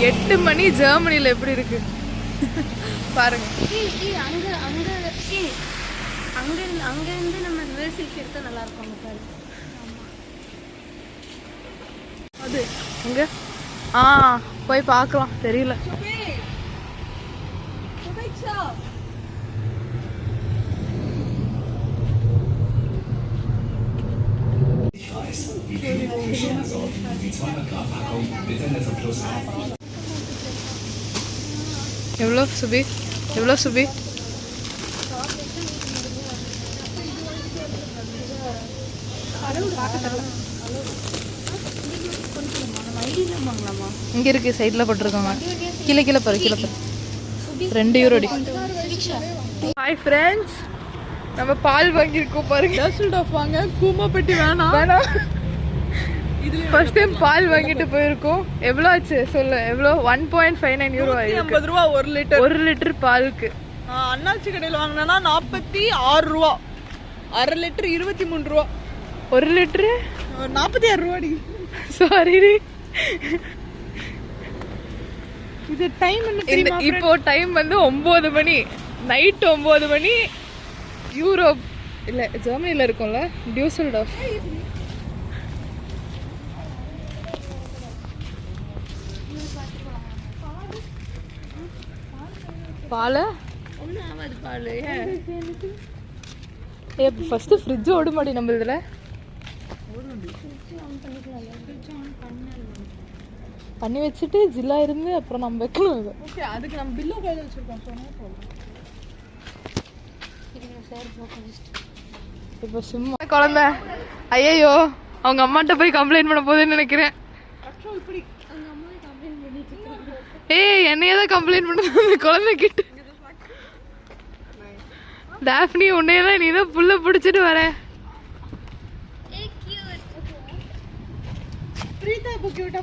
8 மணி ஜெர்மனில எப்படி இருக்கு பாருங்க. அங்கிருந்து நம்ம ரிவர்ஸ் எடுத்தா நல்லா இருக்கும் பாரு. அது எங்க போய் பார்க்கலாம். தெரியல. எவ்வளோ சுபி? எவ்வளோ சுபி? இங்கே இருக்கு, சைடில் போட்டிருக்காங்க. கீழே கீழே பாரு, கீழே பாரு. 2 யூரோ அடி. ஹாய் ஃப்ரெண்ட்ஸ், நம்ம பால் வாங்கியிருக்கோம் பாருங்க. டஸ்ல்டாஃப் வாங்க, கூமாப்பட்டி வேணாம். ஃபர்ஸ்ட் டைம் பால் வாங்கிட்டு போயிருக்கோம். எவ்வளோ ஆச்சு சொல்லு? எவ்வளோ? 1.59 யூரோ. 50 ரூபா 1 லிட்டர். 1 லிட்டர் பாலுக்கு. அண்ணாச்சி கடையில் வாங்கினா 46 ரூபா. 1/2 லிட்டர் 23 ரூபா. 1 லிட்டரு 46 ரூபாடி. சாரி. இது டைம் என்ன தெரியுமா? இப்போ டைம் வந்து 9 மணி, நைட் 9 மணி. யூரோப் இல்லை, ஜெர்மனியில் இருக்கும்ல, டியூசல்டாஃப். பால் ஒன்றும் ஆகாது பால். ஃபர்ஸ்ட் ஃப்ரிட்ஜ் ஓட மாடி நம்ம இதில். பண்ணி வச்சுட்டு ஜில்லா இருந்து அப்புறம் நம்ம வைக்கணும். இது ஓகே, அதுக்கு நம்ம பில்லோ கையில் வச்சுருக்கோம். சொன்னால் போதும். இப்போ சும்மா குழந்தை. ஐயோ, அவங்க அம்மாட்ட போய் கம்ப்ளைண்ட் பண்ண போகுதுன்னு நினைக்கிறேன். ஏய், என்னையே தான் கம்ப்ளைண்ட் பண்ணுது குழந்தை கிட்ட. டாஃப்னி, உன்னையெல்லாம் நீ தான் புல்ல பிடிச்சிட்டு வர. பிரீதா இப்போ கியூட்டா